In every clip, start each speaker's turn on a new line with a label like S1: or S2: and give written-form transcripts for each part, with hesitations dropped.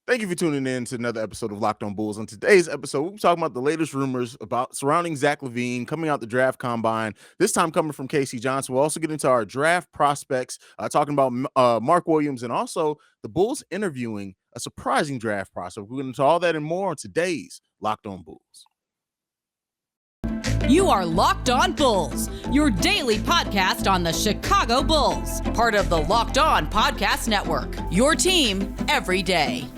S1: Thank you for tuning in to another episode of Locked On Bulls. On today's episode, we'll be talking about the latest rumors about surrounding Zach LaVine coming out the draft combine. This time coming from Casey Johnson. We'll also get into our draft prospects, talking about Mark Williams and also the Bulls interviewing a surprising draft prospect. We'll get into all that and more on today's Locked On Bulls.
S2: You are Locked On Bulls, your daily podcast on the Chicago Bulls, part of the Locked On Podcast Network, your team every day.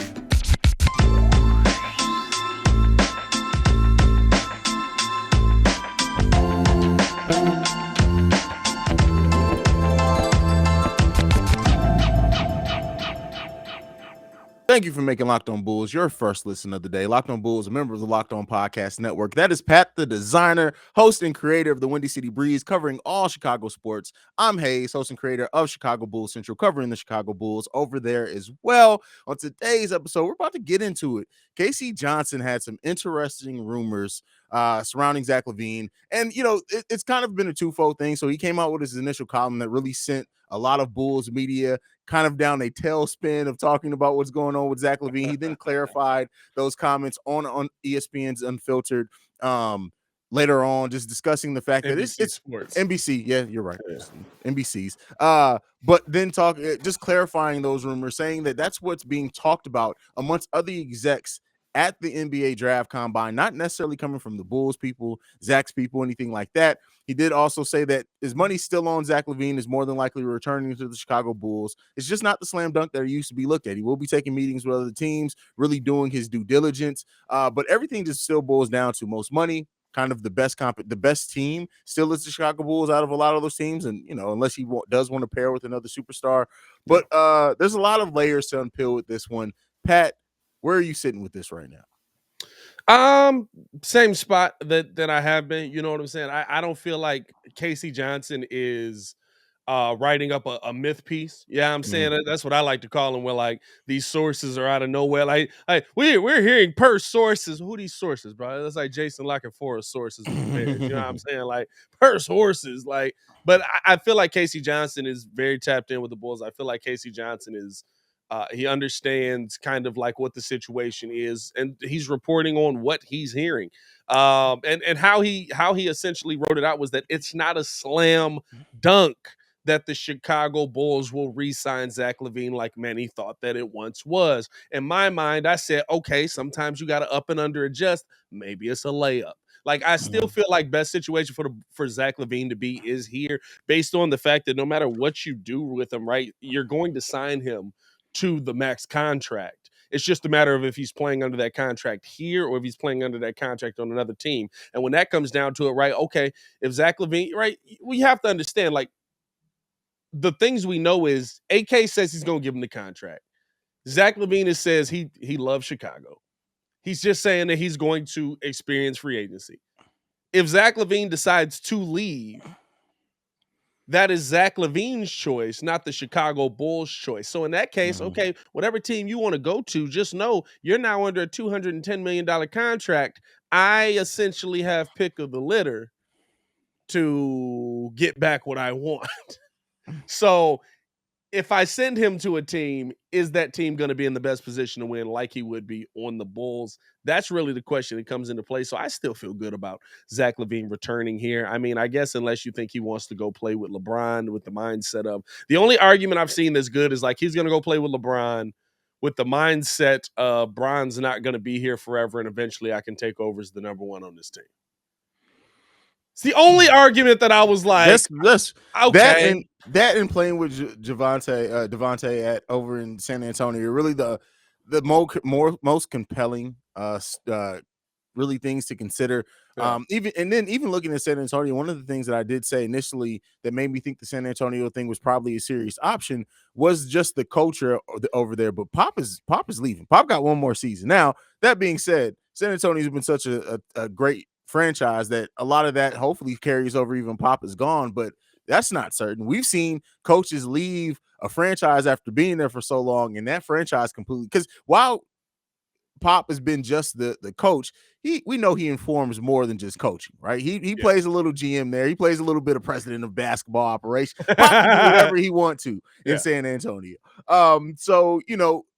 S1: Thank you for making Locked On Bulls your first listen of the day. Locked On Bulls, a member of the Locked On Podcast Network. That is Pat, the designer, host, and creator of the Windy City Breeze, covering all Chicago sports. I'm Haize, host and creator of Chicago Bulls Central, covering the Chicago Bulls over there as well. On today's episode, we're about to get into it. Casey Johnson had some interesting rumors surrounding Zach LaVine. And, you know, it's kind of been a twofold thing. So he came out with his initial column that really sent a lot of Bulls media kind of down a tailspin of talking about what's going on with Zach LaVine. He then clarified those comments on ESPN's Unfiltered later on, just discussing the fact that it's
S3: sports.
S1: NBC. Yeah, you're right. Yeah. NBC's. But then just clarifying those rumors, saying that that's what's being talked about amongst other execs at the NBA draft combine, not necessarily coming from the Bulls people, Zach's people, anything like that. He did also say that his money's still on Zach LaVine, is more than likely returning to the Chicago Bulls. It's just not the slam dunk that he used to be looked at. He will be taking meetings with other teams, really doing his due diligence. But everything just still boils down to most money, kind of the best team still is the Chicago Bulls out of a lot of those teams. And, you know, unless he does want to pair with another superstar. But there's a lot of layers to unpeel with this one. Pat, where are you sitting with this right now?
S3: Same spot that I have been. You know what I'm saying? I don't feel like Casey Johnson is writing up a myth piece. Yeah, I'm saying that's what I like to call them, where like these sources are out of nowhere. Like we're hearing per sources. Who these sources, bro? That's like Jason Lockenforth's sources with the Bears. You know what I'm saying? Like per sources. Like, but I feel like Casey Johnson is very tapped in with the Bulls. I feel like Casey Johnson is. He understands kind of like what the situation is, and he's reporting on what he's hearing. And how he essentially wrote it out was that it's not a slam dunk that the Chicago Bulls will re-sign Zach LaVine like many thought that it once was. In my mind, I said, okay, sometimes you got to up and under adjust. Maybe it's a layup. Like, I still feel like best situation for Zach LaVine to be is here, based on the fact that no matter what you do with him, right, you're going to sign him to the max contract. It's just a matter of if he's playing under that contract here or if he's playing under that contract on another team. And when that comes down to it, right, okay, if Zach LaVine, right, we have to understand, like, the things we know is AK says he's going to give him the contract. Zach LaVine says he loves Chicago. He's just saying that he's going to experience free agency. If Zach LaVine decides to leave, that is Zach LaVine's choice, not the Chicago Bulls' choice. So in that case, okay, whatever team you want to go to, just know you're now under a $210 million contract. I essentially have pick of the litter to get back what I want. So if I send him to a team, is that team going to be in the best position to win like he would be on the Bulls? That's really the question that comes into play. So I still feel good about Zach LaVine returning here. I mean, I guess unless you think he wants to go play with LeBron with the mindset of – the only argument I've seen that's good is like he's going to go play with LeBron with the mindset of Bron's not going to be here forever and eventually I can take over as the number one on this team. It's the only argument that I was like,
S1: that's
S3: okay.
S1: That and playing with Devontae at over in San Antonio are really the most compelling really things to consider.
S3: Yeah.
S1: Even looking at San Antonio, one of the things that I did say initially that made me think the San Antonio thing was probably a serious option was just the culture over there. But Pop is leaving. Pop got one more season. Now, that being said, San Antonio's been such a great franchise that a lot of that hopefully carries over even Pop is gone, but that's not certain. We've seen coaches leave a franchise after being there for so long, and that franchise completely, because while Pop has been just the coach, we know he informs more than just coaching, right? He plays a little GM there. He plays a little bit of president of basketball operations. Pop can do whatever he wants to in San Antonio. So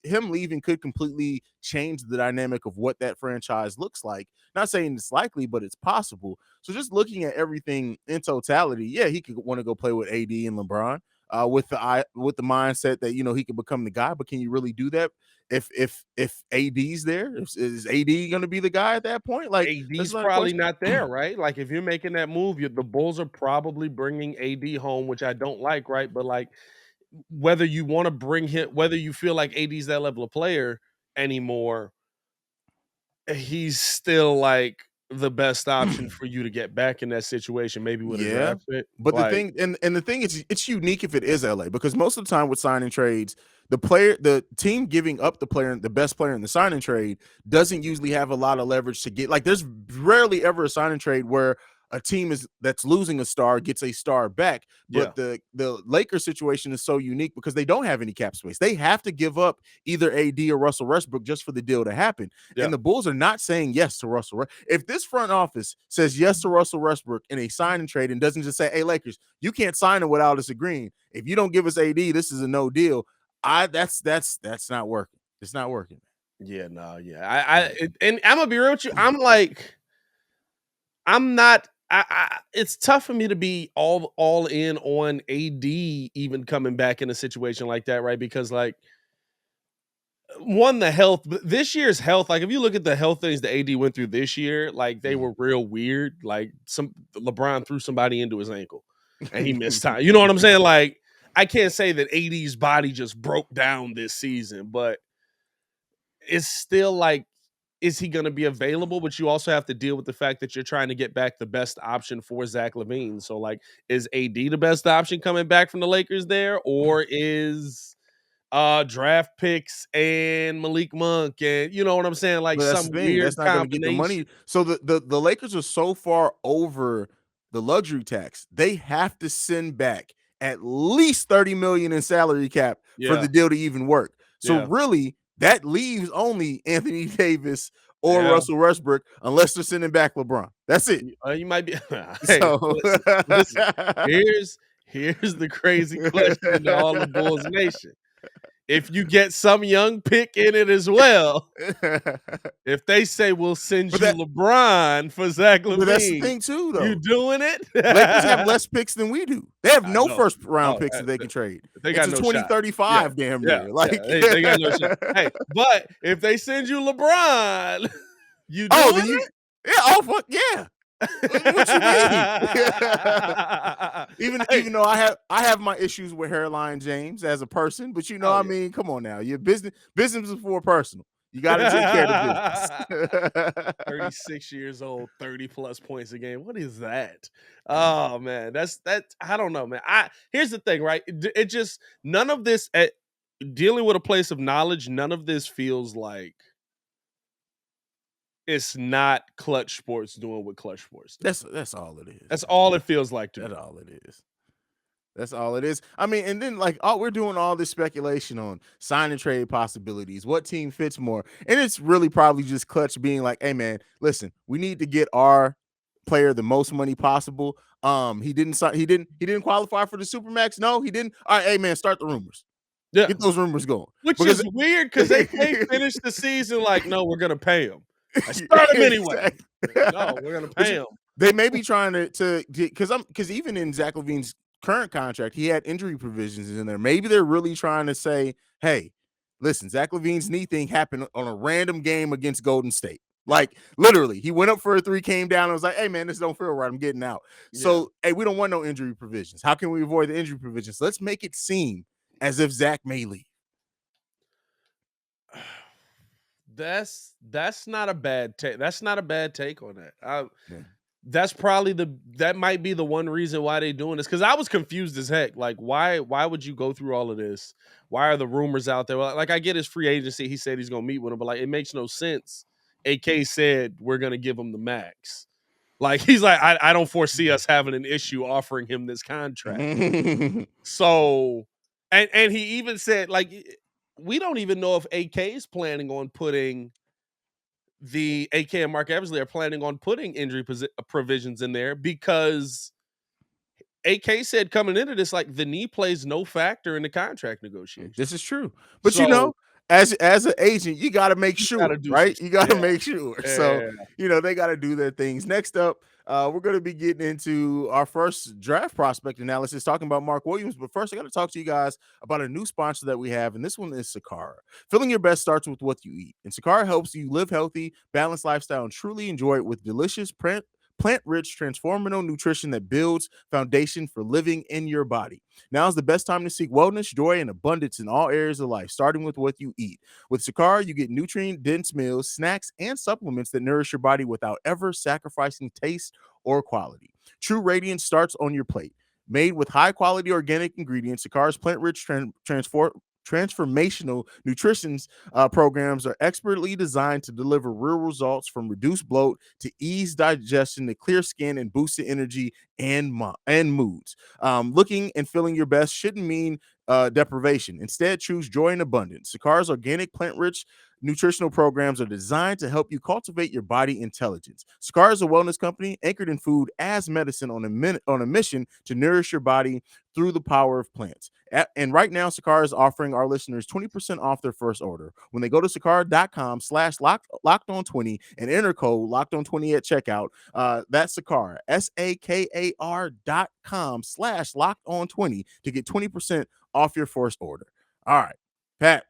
S1: him leaving could completely change the dynamic of what that franchise looks like. Not saying it's likely, but it's possible. So just looking at everything in totality, he could want to go play with AD and LeBron. With the mindset that he could become the guy, but can you really do that if AD's there? Is AD going to be the guy at that point? Like,
S3: AD's probably not there, right? Like, if you're making that move, the Bulls are probably bringing AD home, which I don't like, right? But like, whether you want to bring him, whether you feel like AD's that level of player anymore, he's still like the best option for you to get back in that situation, maybe with a draft pick.
S1: But the thing, and the thing is, it's unique if it is LA, because most of the time with signing trades, the team giving up the best player in the signing trade doesn't usually have a lot of leverage to get. Like, there's rarely ever a signing trade where a team that's losing a star gets a star back. But the Lakers situation is so unique because they don't have any cap space. They have to give up either AD or Russell Westbrook just for the deal to happen. And the Bulls are not saying yes to Russell. If this front office says yes to Russell Westbrook in a sign and trade and doesn't just say, hey, Lakers, you can't sign him without us agreeing. If you don't give us AD, this is a no deal. That's not working. It's not working.
S3: Yeah, no, yeah. And I'm gonna be real with you. I'm not. It's tough for me to be all in on AD even coming back in a situation like that, right? Because like, one, the health, this year's health, like if you look at the health things that AD went through this year, like they were real weird. Like LeBron threw somebody into his ankle and he missed time. You know what I'm saying? Like, I can't say that AD's body just broke down this season, but it's still like, is he going to be available? But you also have to deal with the fact that you're trying to get back the best option for Zach LaVine. So, like, is AD the best option coming back from the Lakers there? Or is draft picks and Malik Monk and you know what I'm saying? Like,
S1: But that's
S3: some
S1: the thing.
S3: weird
S1: That's not going to get the money. So the Lakers are so far over the luxury tax. They have to send back at least $30 million in salary cap for the deal to even work. So really, that leaves only Anthony Davis or Russell Westbrook, unless they're sending back LeBron. That's it.
S3: You might be. Hey, listen, here's the crazy question to all the Bulls Nation. If you get some young pick in it as well, if they say we'll send LeBron for Zach LaVine,
S1: but that's the thing too, though.
S3: You doing it?
S1: Lakers have less picks than we do. They have no first round picks that they can trade.
S3: They got
S1: it's
S3: no
S1: 2035 damn near. Like
S3: they got no shot. Hey, but if they send you LeBron, you doing it?
S1: Fuck yeah. What you mean? even though I have my issues with Hairline James as a person, but I mean, come on now. Your business is for personal. You got to take care of the business.
S3: 36 years old, 30 plus points a game. What is that? Oh man, that's I don't know, man. Here's the thing, right? It just, none of this, dealing with a place of knowledge, none of this feels like it's not Clutch Sports doing what Clutch Sports does.
S1: That's all it is.
S3: That's all it feels like to me.
S1: That's all it is. That's all it is. I mean, and then like, we're doing all this speculation on sign and trade possibilities, what team fits more, and it's really probably just Clutch being like, "Hey, man, listen, we need to get our player the most money possible." He didn't qualify for the Supermax. No, he didn't. All right, hey man, start the rumors.
S3: Yeah,
S1: get those rumors going.
S3: Which is weird because they finish the season like, no, we're gonna pay him. I start him anyway. No, we're gonna pay him.
S1: They may be trying to because even in Zach LaVine's current contract, he had injury provisions in there. Maybe they're really trying to say, hey, listen, Zach LaVine's knee thing happened on a random game against Golden State. Like, literally, he went up for a three, came down, and was like, hey, man, this don't feel right. I'm getting out. Yeah. So, hey, we don't want no injury provisions. How can we avoid the injury provisions? Let's make it seem as if Zach may leave.
S3: That's not a bad take. That's not a bad take on that. That's probably that might be the one reason why they're doing this. Because I was confused as heck. Like, why would you go through all of this? Why are the rumors out there? Like, I get his free agency. He said he's gonna meet with him, but like, it makes no sense. AK said we're gonna give him the max. Like, he's like, I don't foresee us having an issue offering him this contract. So, and he even said, like, we don't even know if AK is planning on putting the AK and Mark Eversley are planning on putting injury provisions in there, because AK said coming into this, like, the knee plays no factor in the contract negotiation.
S1: This is true. But
S3: So
S1: as an agent, you got to make
S3: you gotta
S1: sure,
S3: do some
S1: right? You got to
S3: yeah,
S1: make sure. So,
S3: yeah.
S1: they got to do their things. Next up, we're going to be getting into our first draft prospect analysis, talking about Mark Williams. But first, I got to talk to you guys about a new sponsor that we have, and this one is Sakara. Filling your best starts with what you eat, and Sakara helps you live healthy, balanced lifestyle, and truly enjoy it with delicious plant-rich, transformative nutrition that builds foundation for living in your body. Now is the best time to seek wellness, joy, and abundance in all areas of life, starting with what you eat. With Sakara, you get nutrient-dense meals, snacks, and supplements that nourish your body without ever sacrificing taste or quality. True radiance starts on your plate. Made with high-quality organic ingredients, Sakara's plant-rich transformational nutrition programs are expertly designed to deliver real results, from reduced bloat to ease digestion to clear skin and boosted energy and moods. Looking and feeling your best shouldn't mean deprivation. Instead, choose joy and abundance. Sakara's organic, plant-rich nutritional programs are designed to help you cultivate your body intelligence. Sakara is a wellness company anchored in food as medicine, on a mission to nourish your body through the power of plants. And right now, Sakara is offering our listeners 20% off their first order when they go to sakara.com/locked-on20 and enter code locked-on20 at checkout. That's Sakara, SAKAR.com/locked-on20 to get 20% off your first order. All right, Pat.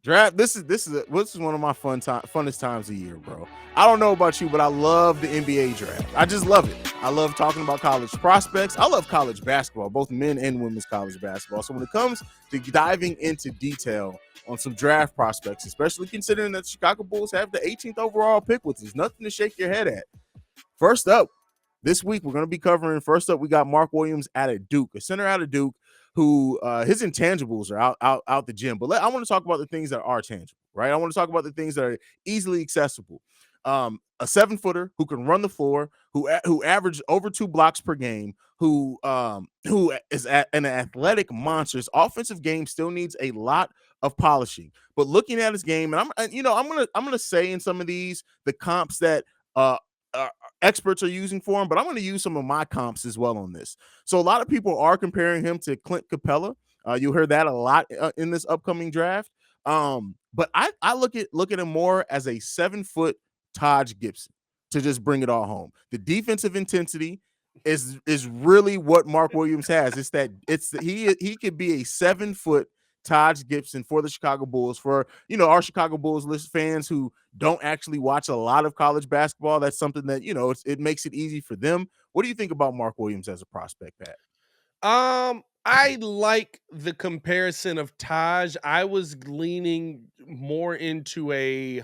S1: Draft. This is one of my funnest times of year, bro. I don't know about you, but I love the NBA draft. I just love it. I love talking about college prospects. I love college basketball, both men and women's college basketball. So when it comes to diving into detail on some draft prospects, especially considering that the Chicago Bulls have the 18th overall pick, which is nothing to shake your head at. First up, this week we're going to be covering. First up, we got Mark Williams out of Duke, a center out of Duke, who his intangibles are out the gym. But I want to talk about the things that are tangible, right? I want to talk about the things that are easily accessible. A 7-footer who can run the floor, who averaged over 2 blocks per game, who is an athletic monster. His offensive game still needs a lot of polishing. But looking at his game, and I'm gonna say in some of these the comps that uh, experts are using for him, but I'm going to use some of my comps as well on this. So a lot of people are comparing him to Clint Capella. You heard that a lot in this upcoming draft. But I look at him more as a 7-foot Taj Gibson, to just bring it all home. The defensive intensity is really what Mark Williams has. He could be a 7-foot Taj Gibson for the Chicago Bulls. For our Chicago Bulls list fans who don't actually watch a lot of college basketball, that's something that it makes it easy for them. What do you think about Mark Williams as a prospect, Pat?
S3: I like the comparison of Taj. I was leaning more into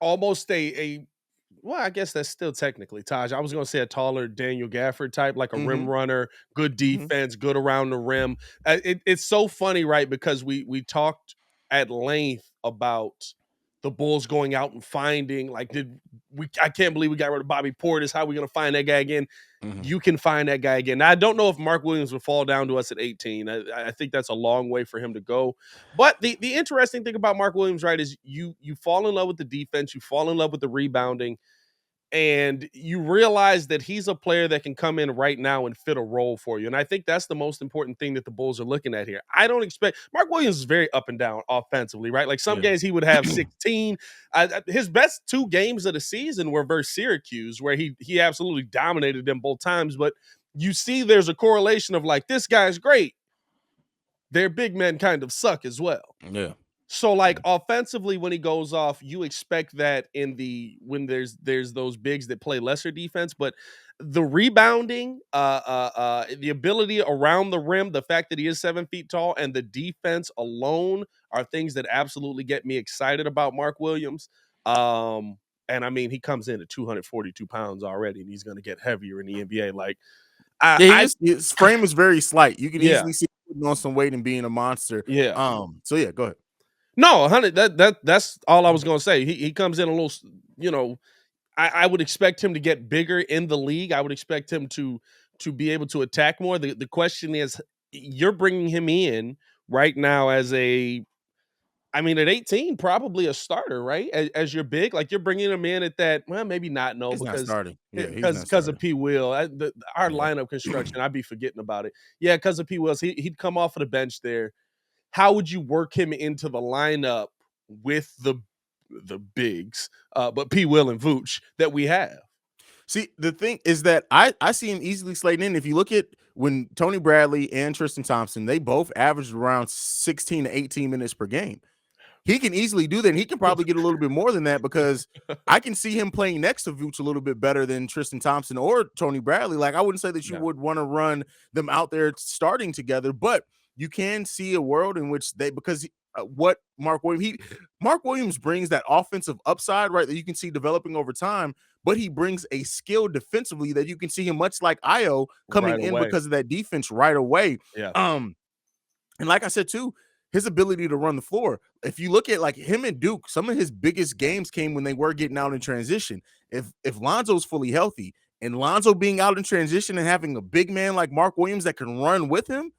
S3: almost a well, I guess that's still technically Taj. I was going to say a taller Daniel Gafford type, like a rim runner, good defense, good around the rim. It's so funny, right? Because we talked at length about the Bulls going out and finding, like, I can't believe we got rid of Bobby Portis. How are we going to find that guy again? You can find that guy again. Now, I don't know if Mark Williams would fall down to us at 18. I think that's a long way for him to go. But the interesting thing about Mark Williams, right, is you fall in love with the defense, you fall in love with the rebounding, and you realize that he's a player that can come in right now and fit a role for you. And I think that's the most important thing that the Bulls are looking at here. I don't expect Mark Williams is very up and down offensively, right? Like some games he would have 16. His best 2 games of the season were versus Syracuse, where he absolutely dominated them both times. But you see there's a correlation of, like, this guy's great, their big men kind of suck as well.
S1: Yeah.
S3: So, like, offensively, when he goes off, you expect that when there's those bigs that play lesser defense, but the rebounding, the ability around the rim, the fact that he is 7 feet tall, and the defense alone are things that absolutely get me excited about Mark Williams. And I mean, he comes in at 242 pounds already, and he's going to get heavier in the NBA. Like,
S1: his frame is very slight. You can
S3: Yeah.
S1: easily see him putting on some weight and being a monster.
S3: Yeah.
S1: So yeah, go ahead.
S3: No, 100. That's all I was going to say. He comes in a little, I would expect him to get bigger in the league. I would expect him to be able to attack more. The question is, you're bringing him in right now as I mean, at 18, probably a starter, right? As your big, like you're bringing him in at that. Well, maybe not. No,
S1: He's not
S3: because
S1: starting. Yeah, he's not
S3: because of
S1: starting.
S3: P. Will, our
S1: Yeah.
S3: lineup construction, I'd be forgetting about it. Yeah, because of P. Wills, he'd come off of the bench there. How would you work him into the lineup with the bigs, but P. Will and Vooch that we have?
S1: See, the thing is that I see him easily slating in. If you look at when Tony Bradley and Tristan Thompson, they both averaged around 16 to 18 minutes per game. He can easily do that. And he can probably get a little bit more than that because I can see him playing next to Vooch a little bit better than Tristan Thompson or Tony Bradley. Like, I wouldn't say that you would want to run them out there starting together, but you can see a world in which because what Mark Williams brings that offensive upside, right, that you can see developing over time, but he brings a skill defensively that you can see him much like Io coming
S3: Right
S1: in
S3: away.
S1: because of that defense right away.
S3: Yeah.
S1: And like I said, too, his ability to run the floor. If you look at like him and Duke, some of his biggest games came when they were getting out in transition. If Lonzo's fully healthy and Lonzo being out in transition and having a big man like Mark Williams that can run with him,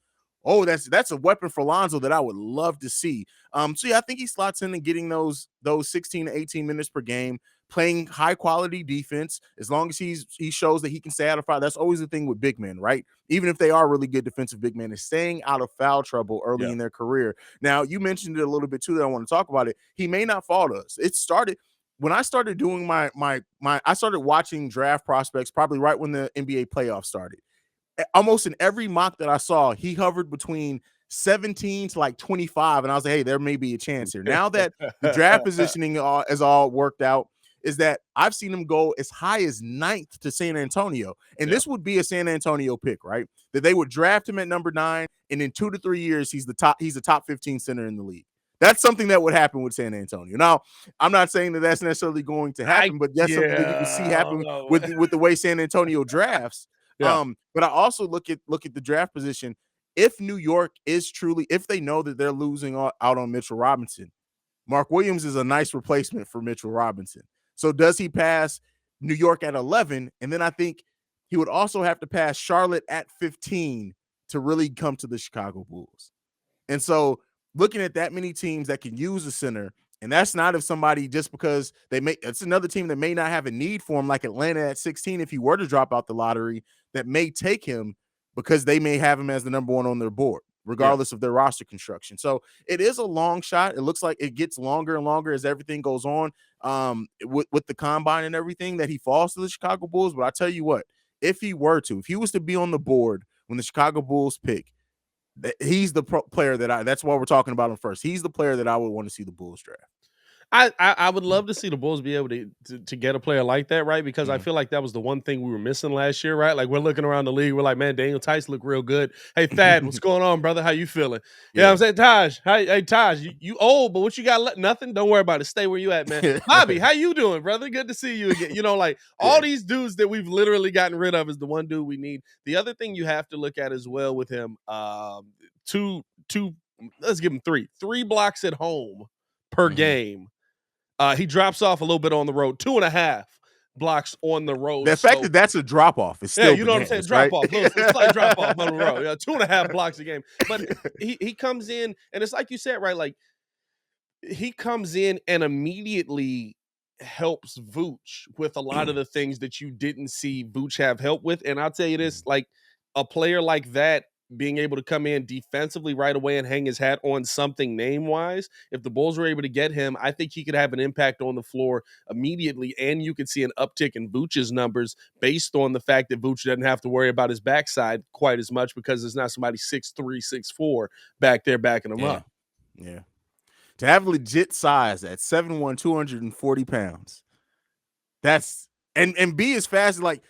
S1: oh, that's a weapon for Lonzo that I would love to see. So yeah, I think he slots in and getting those 16 to 18 minutes per game, playing high quality defense. As long as he shows that he can stay out of foul. That's always the thing with big men, right? Even if they are really good defensive big men, is staying out of foul trouble early in their career. Now, you mentioned it a little bit too that I want to talk about it. He may not fall to us. It started when I started doing I started watching draft prospects probably right when the NBA playoffs started. Almost in every mock that I saw, he hovered between 17 to like 25. And I was like, hey, there may be a chance here. Now that the draft positioning is all worked out, is that I've seen him go as high as 9th to San Antonio. And this would be a San Antonio pick, right? That they would draft him at number 9, and in 2 to 3 years, he's a top 15 center in the league. That's something that would happen with San Antonio. Now, I'm not saying that that's necessarily going to happen, but that's something that you can see happen with the way San Antonio drafts.
S3: Yeah.
S1: But I also look at the draft position. If New York is truly, if they know that they're losing out on Mitchell Robinson, Mark Williams is a nice replacement for Mitchell Robinson. So does he pass New York at 11? And then I think he would also have to pass Charlotte at 15 to really come to the Chicago Bulls. And so looking at that many teams that can use a center, and that's not if somebody just because it's another team that may not have a need for him, like Atlanta at 16, if he were to drop out the lottery, that may take him because they may have him as the number 1 on their board, regardless of their roster construction. So it is a long shot. It looks like it gets longer and longer as everything goes on with the combine and everything that he falls to the Chicago Bulls. But I tell you what, if he was to be on the board when the Chicago Bulls pick, he's the player that's why we're talking about him first. He's the player that I would want to see the Bulls draft.
S3: I would love to see the Bulls be able to get a player like that, right? Because I feel like that was the one thing we were missing last year, right? Like we're looking around the league, we're like, man, Daniel Tice look real good. Hey, Thad, what's going on, brother? How you feeling? Yeah, you know what I'm saying, Taj. Hey, Taj, you old, but what you got? Nothing. Don't worry about it. Stay where you at, man. Bobby, how you doing, brother? Good to see you again. You know, like all these dudes that we've literally gotten rid of is the one dude we need. The other thing you have to look at as well with him, two. Let's give him three blocks at home per game. He drops off a little bit on the road, 2.5 blocks on the road.
S1: The fact that that's a drop off is still
S3: you know what I'm saying? Drop off, it's like drop off on the road. 2.5 blocks a game. But he comes in, and it's like you said, right? Like he comes in and immediately helps Vooch with a lot of the things that you didn't see Vooch have help with. And I'll tell you this, like a player like that being able to come in defensively right away and hang his hat on something name-wise, if the Bulls were able to get him, I think he could have an impact on the floor immediately, and you could see an uptick in Vooch's numbers based on the fact that Vooch doesn't have to worry about his backside quite as much because there's not somebody 6'3", 6'4" back there backing him up.
S1: Yeah. To have legit size at 7'1", 240 pounds, that's and be as fast as like,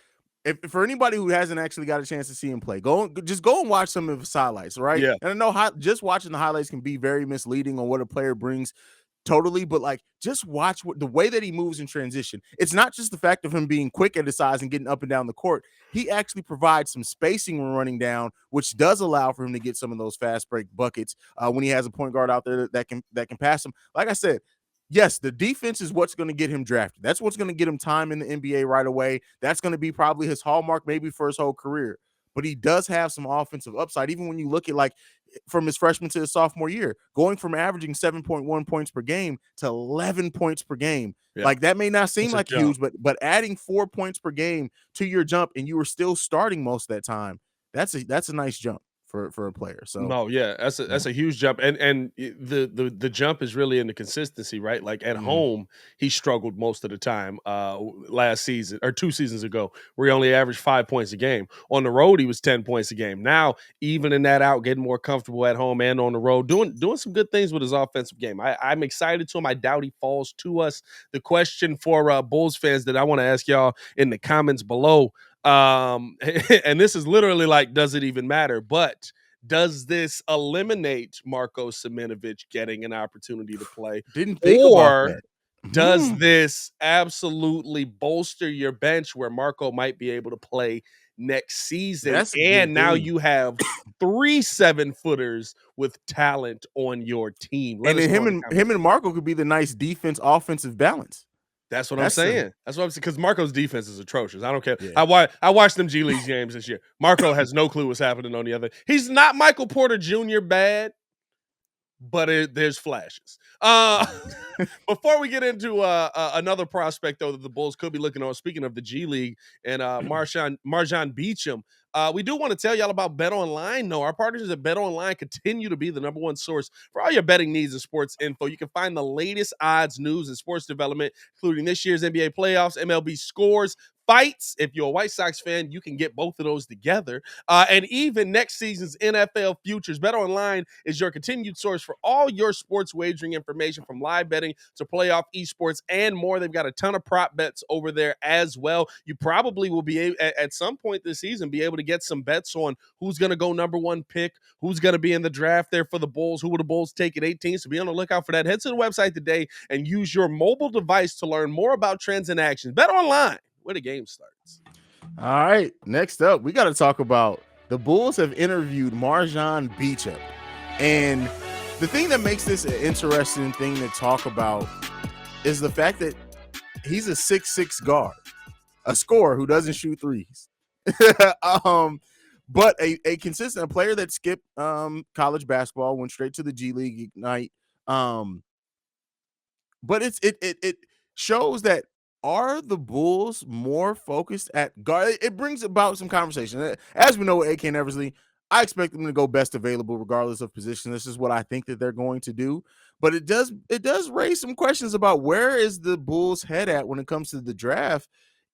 S1: if for anybody who hasn't actually got a chance to see him play, just go and watch some of his highlights, right?
S3: Yeah.
S1: And I know just watching the highlights can be very misleading on what a player brings totally, but like just watch the way that he moves in transition. It's not just the fact of him being quick at his size and getting up and down the court. He actually provides some spacing when running down, which does allow for him to get some of those fast break buckets when he has a point guard out there that can pass him. Like I said, yes, the defense is what's going to get him drafted. That's what's going to get him time in the NBA right away. That's going to be probably his hallmark maybe for his whole career. but he does have some offensive upside. Even when you look at like from his freshman to his sophomore year, going from averaging 7.1 points per game to 11 points per game.
S3: Yeah.
S1: Like that may not seem
S3: It's a
S1: like
S3: jump.
S1: huge, but adding 4 points per game to your jump and you were still starting most of that time, that's a nice jump for a player. So
S3: No, yeah, that's a huge jump, and the jump is really in the consistency, right? Like at home, he struggled most of the time last season or 2 seasons ago, where he only averaged 5 points a game. On the road, he was 10 points a game. Now, evening that out, getting more comfortable at home and on the road, doing some good things with his offensive game. I'm excited to him. I doubt he falls to us. The question for Bulls fans that I want to ask y'all in the comments below, and this is literally like, does it even matter? But does this eliminate Marko Semenovic getting an opportunity to play?
S1: didn't think about that.
S3: Does this absolutely bolster your bench where Marko might be able to play next season?
S1: That's a
S3: And
S1: good
S3: now
S1: thing.
S3: you have 3 7-footers with talent on your team. Let
S1: And
S3: us
S1: then
S3: know in the comments.
S1: him and Marco could be the nice defense offensive balance.
S3: That's what I'm saying. That's what I'm saying. Because Marco's defense is atrocious. I don't care.
S1: Yeah.
S3: I watched them G League games this year. Marco has no clue what's happening on the other. He's not Michael Porter Jr. bad, but there's flashes. Before we get into another prospect, though, that the Bulls could be looking on, speaking of the G League and MarJon Beauchamp, we do want to tell y'all about Bet Online. No, our partners at Bet Online continue to be the number one source for all your betting needs and sports info. You can find the latest odds, news, and sports development, including this year's NBA playoffs, MLB scores, fights. If you're a White Sox fan, you can get both of those together. And even next season's NFL futures. Bet Online is your continued source for all your sports wagering information, from live betting to playoff esports and more. They've got a ton of prop bets over there as well. You probably will be able, at some point this season, be able to get some bets on who's going to go number one pick, who's going to be in the draft there for the Bulls, who will the Bulls take at 18. So be on the lookout for that. Head to the website today and use your mobile device to learn more about trends and actions. Bet Online, where the game starts.
S1: All right, next up, we got to talk about the Bulls have interviewed MarJon Beauchamp. And the thing that makes this an interesting thing to talk about is the fact that he's a 6'6" guard, a scorer who doesn't shoot threes. But a consistent player that skipped college basketball, went straight to the G League Ignite. But it shows that, are the Bulls more focused at guard? It brings about some conversation. As we know with AK and Eversley, I expect them to go best available regardless of position. This is what I think that they're going to do. But it does raise some questions about where is the Bulls' head at when it comes to the draft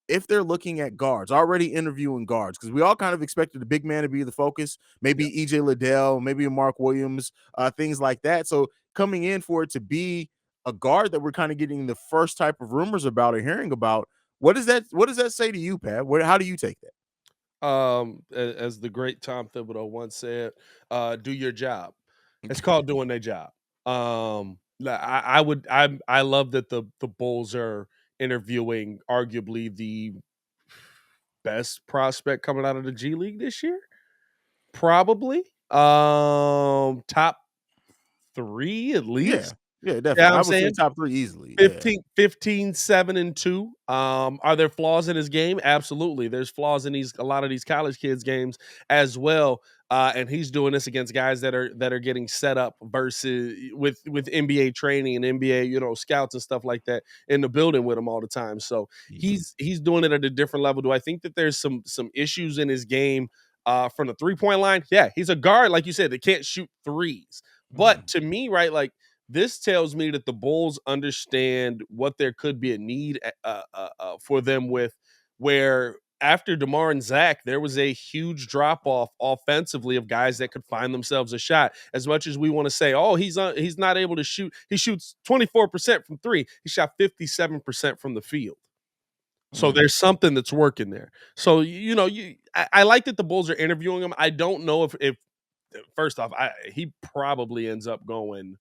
S1: if they're looking at guards, already interviewing guards, because we all kind of expected the big man to be the focus, maybe EJ Liddell, maybe a Mark Williams, things like that. So coming in for it to be a guard that we're kind of getting the first type of rumors about or hearing about, what does that say to you, Pat? How do you take that?
S3: As the great Tom Thibodeau once said, do your job. It's called doing their job. I love that the Bulls are interviewing arguably the best prospect coming out of the G League this year. Probably. Top 3 at least.
S1: Yeah, definitely. I would say top 3 easily.
S3: 15, 7, and 2. Are there flaws in his game? Absolutely. There's flaws in a lot of these college kids' games as well. And he's doing this against guys that are getting set up versus with NBA training and NBA, scouts and stuff like that in the building with him all the time. So he's doing it at a different level. Do I think that there's some issues in his game from the 3-point line? Yeah, he's a guard, like you said, that can't shoot threes. But to me, right, like, this tells me that the Bulls understand what there could be a need for them with, where after DeMar and Zach, there was a huge drop-off offensively of guys that could find themselves a shot. As much as we want to say, oh, he's not able to shoot. He shoots 24% from 3. He shot 57% from the field. So there's something that's working there. So, I like that the Bulls are interviewing him. I don't know if first off, he probably ends up going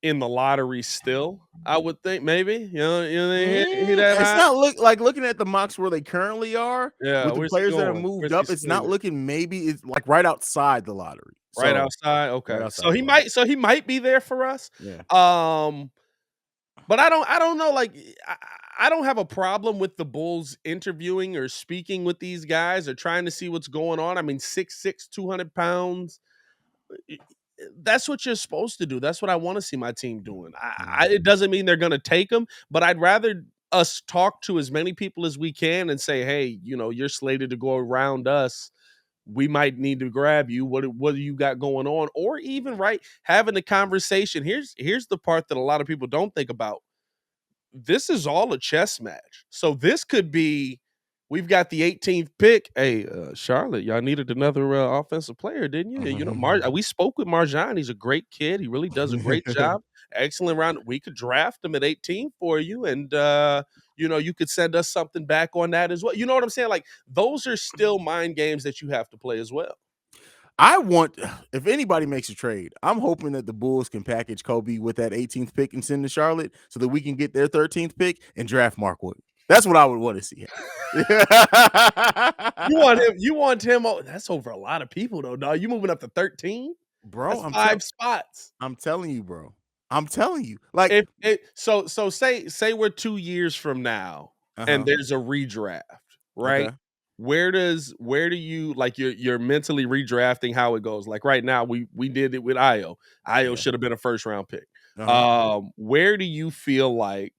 S3: in the lottery still, I would think, maybe.
S1: It's not looking at the mocks where they currently are.
S3: Yeah,
S1: with the players that have moved up, it's not looking, maybe it's like right outside the lottery.
S3: Right outside. Okay.
S1: Right outside
S3: so he might be there for us.
S1: Yeah.
S3: But I don't know. Like, I don't have a problem with the Bulls interviewing or speaking with these guys or trying to see what's going on. I mean, 6'6", 200 pounds. That's what you're supposed to do. That's what I want to see my team doing. It doesn't mean they're going to take them, but I'd rather us talk to as many people as we can and say, hey, you're slated to go around us. We might need to grab you. What do you got going on? Or even having a conversation. Here's the part that a lot of people don't think about. This is all a chess match. So this could be, we've got the 18th pick. Hey, Charlotte, y'all needed another offensive player, didn't you? We spoke with MarJon. He's a great kid. He really does a great job. Excellent round. We could draft him at 18 for you. And, you could send us something back on that as well. You know what I'm saying? Like, those are still mind games that you have to play as well.
S1: If anybody makes a trade, I'm hoping that the Bulls can package Kobe with that 18th pick and send to Charlotte so that we can get their 13th pick and draft Mark Williams. That's what I would want to see.
S3: You want him. That's over a lot of people, though, dog. You moving up to 13?
S1: Bro,
S3: that's 5 spots.
S1: I'm telling you, bro. I'm telling you. Like,
S3: so say we're 2 years from now and there's a redraft, right?
S1: Okay.
S3: Where do you like you're mentally redrafting how it goes? Like right now, we did it with Io. Io should have been a first round pick. Where do you feel like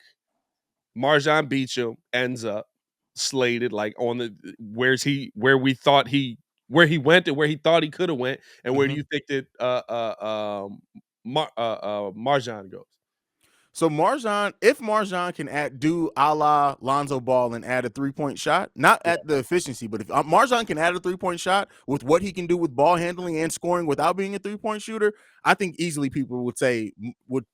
S3: MarJon Beauchamp ends up slated, like on the where he went and where he thought he could have went, and where do you think that MarJon goes?
S1: So if MarJon can do a la Lonzo Ball and add a 3-point shot, not at the efficiency, but if MarJon can add a 3-point shot with what he can do with ball handling and scoring without being a 3-point shooter, I think easily people would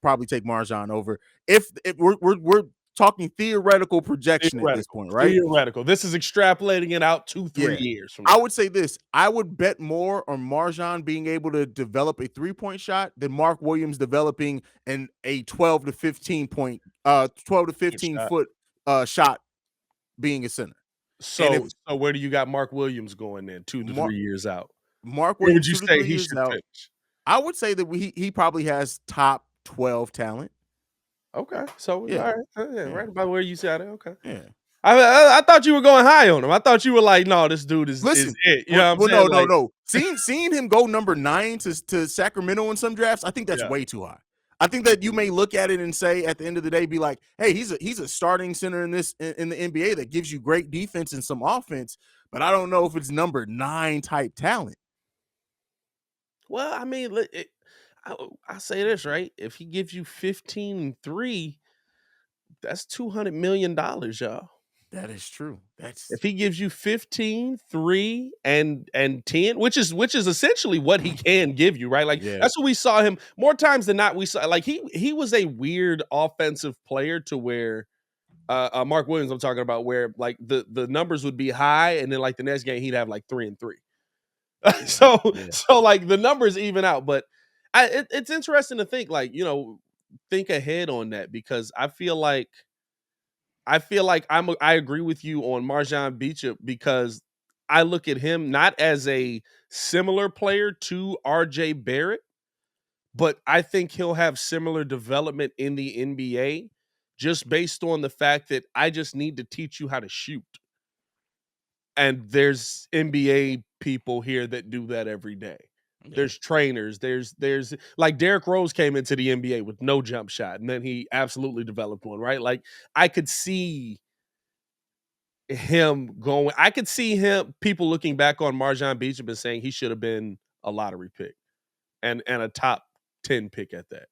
S1: probably take MarJon over. If we're talking theoretical projection at this point, right?
S3: Theoretical. This is extrapolating it out 2-3 years from now.
S1: I would say this. I would bet more on MarJon being able to develop a 3-point shot than Mark Williams developing a 12 to 15 foot shot being a center.
S3: So where do you got Mark Williams going then 2 to 3 years out?
S1: Mark Williams,
S3: where would you say he should finish?
S1: I would say that he probably has top 12 talent.
S3: Okay, so all right, right about where you said it. Okay,
S1: yeah.
S3: I thought you were going high on him. I thought you were like, no, this dude is it. You know what I'm saying?
S1: No. Seeing him go number 9 to Sacramento in some drafts, I think that's way too high. I think that you may look at it and say at the end of the day, be like, hey, he's a starting center in the NBA that gives you great defense and some offense, but I don't know if it's number 9 type talent.
S3: Well, I mean, I say this, right? If he gives you 15 and 3, that's $200 million, y'all.
S1: That is true.
S3: If he gives you 15, 3, and 10, which is essentially what he can give you, right? Like that's what we saw him more times than not. We saw like he was a weird offensive player to where Mark Williams, I'm talking about, where like the numbers would be high, and then like the next game he'd have like 3 and 3. So like the numbers even out, but it's interesting to think think ahead on that, because I feel like I agree with you on MarJon Beauchamp, because I look at him not as a similar player to RJ Barrett, but I think he'll have similar development in the NBA just based on the fact that I just need to teach you how to shoot. And there's NBA people here that do that every day. There's trainers. There's like Derrick Rose came into the NBA with no jump shot, and then he absolutely developed one, right? Like I could see him going. I could see people looking back on MarJon Beauchamp and saying he should have been a lottery pick and a top 10 pick at that.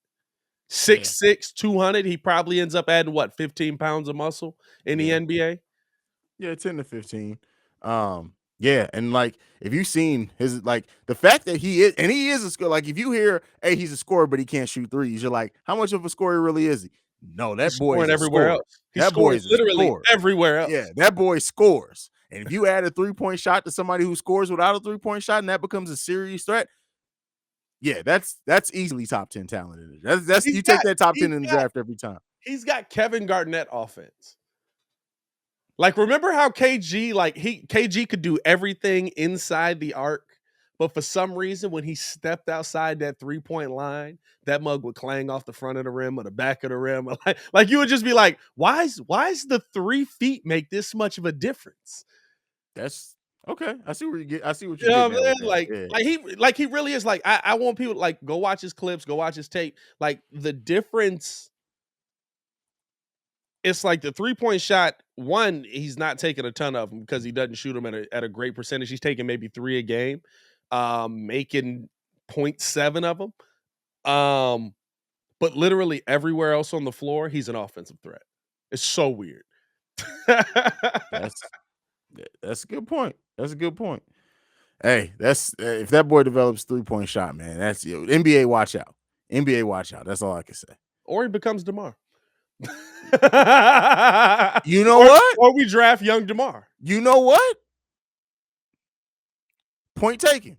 S3: 6'6", 200. He probably ends up adding 15 pounds of muscle in the NBA.
S1: Yeah, 10 to 15. And like if you've seen his the fact that he is a scorer, like if you hear, hey, he's a scorer but he can't shoot threes, you're like, how much of a scorer really is he? No, that boy is
S3: everywhere else.
S1: That boy is
S3: literally everywhere else.
S1: Yeah, that boy scores. And if you add a 3-point shot to somebody who scores without a 3-point shot, and that becomes a serious threat, that's easily top 10 talent in it. That's you take that top 10 in the draft every time.
S3: He's got Kevin Garnett offense. Like, remember how KG could do everything inside the arc, But for some reason, when he stepped outside that 3-point line, that mug would clang off the front of the rim or the back of the rim. Like you would just be like, why is the 3 feet make this much of a difference?
S1: That's okay. I see what you're
S3: You know
S1: getting
S3: what
S1: at
S3: I'm
S1: with
S3: saying?
S1: that.
S3: He really is like, I want people to like go watch his clips, go watch his tape. Like the difference, it's like the 3-point shot. One, he's not taking a ton of them because he doesn't shoot them at a great percentage. He's taking maybe 3 a game, making 0.7 of them. But literally everywhere else on the floor, he's an offensive threat. It's so weird.
S1: That's a good point. That's a good point. Hey, that's if that boy develops 3-point shot, man, that's NBA watch out. NBA watch out. That's all I can say.
S3: Or he becomes DeMar.
S1: You know what?
S3: Or we draft young DeMar.
S1: You know what? Point taken.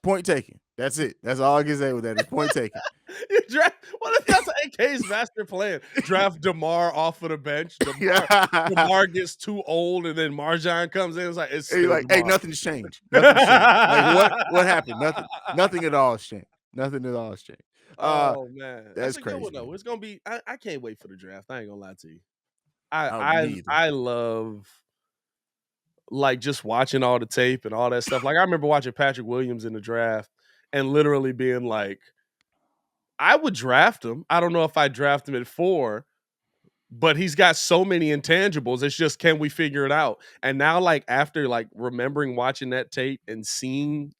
S1: Point taken. That's it. That's all I can say with that. Is point taken.
S3: You draft. What if that's AK's master plan? Draft DeMar off of the bench. DeMar gets too old, and then MarJon comes in. It's like
S1: hey, nothing's changed. Nothing's changed. Like what happened? Nothing at all has changed. Nothing at all has changed.
S3: Oh man,
S1: that's
S3: a
S1: crazy.
S3: good one though. It's gonna be. I can't wait for the draft. I ain't gonna lie to you.
S1: Me either.
S3: I love like just watching all the tape and all that stuff. Like I remember watching Patrick Williams in the draft and literally being like, I would draft him. I don't know if I draft him at 4, but he's got so many intangibles. It's just, can we figure it out? And now, like after like remembering watching that tape and seeing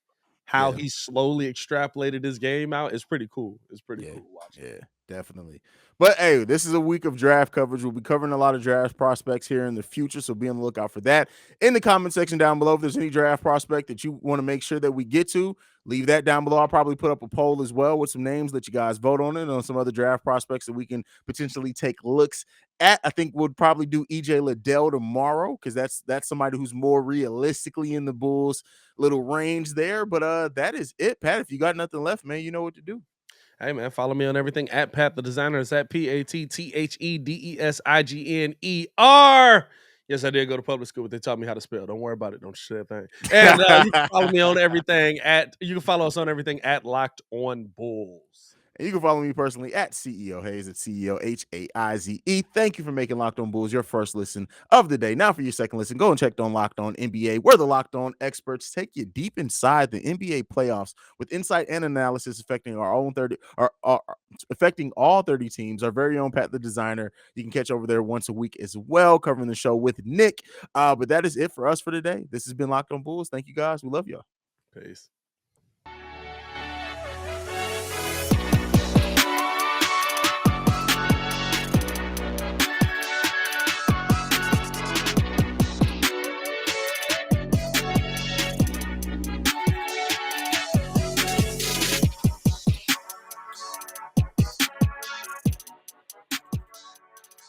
S3: how he slowly extrapolated his game out, it's pretty cool. It's pretty cool watching.
S1: Yeah, definitely. But hey, this is a week of draft coverage. We'll be covering a lot of draft prospects here in the future, so be on the lookout for that. In the comment section down below, if there's any draft prospect that you want to make sure that we get to, leave that down below. I'll probably put up a poll as well with some names that you guys vote on it, and on some other draft prospects that we can potentially take looks at. I think we'll probably do EJ Liddell tomorrow because that's somebody who's more realistically in the Bulls' little range there. But that is it, Pat. If you got nothing left, man, you know what to do.
S3: Hey man, follow me on everything at Pat the Designer. It's at PATTHEDESIGNER. Yes, I did go to public school, but they taught me how to spell. Don't worry about it. Don't say a thing. And you can follow me on everything you can follow us on everything at Locked On Bulls.
S1: And you can follow me personally at CEO Haize, at CEO Haize. Thank you for making Locked On Bulls your first listen of the day. Now for your second listen, go and check on Locked On NBA, where the Locked On experts take you deep inside the NBA playoffs with insight and analysis affecting affecting all 30 teams. Our very own Pat the Designer, you can catch over there once a week as well, covering the show with Nick. But that is it for us for today. This has been Locked On Bulls. Thank you guys. We love y'all.
S3: Peace.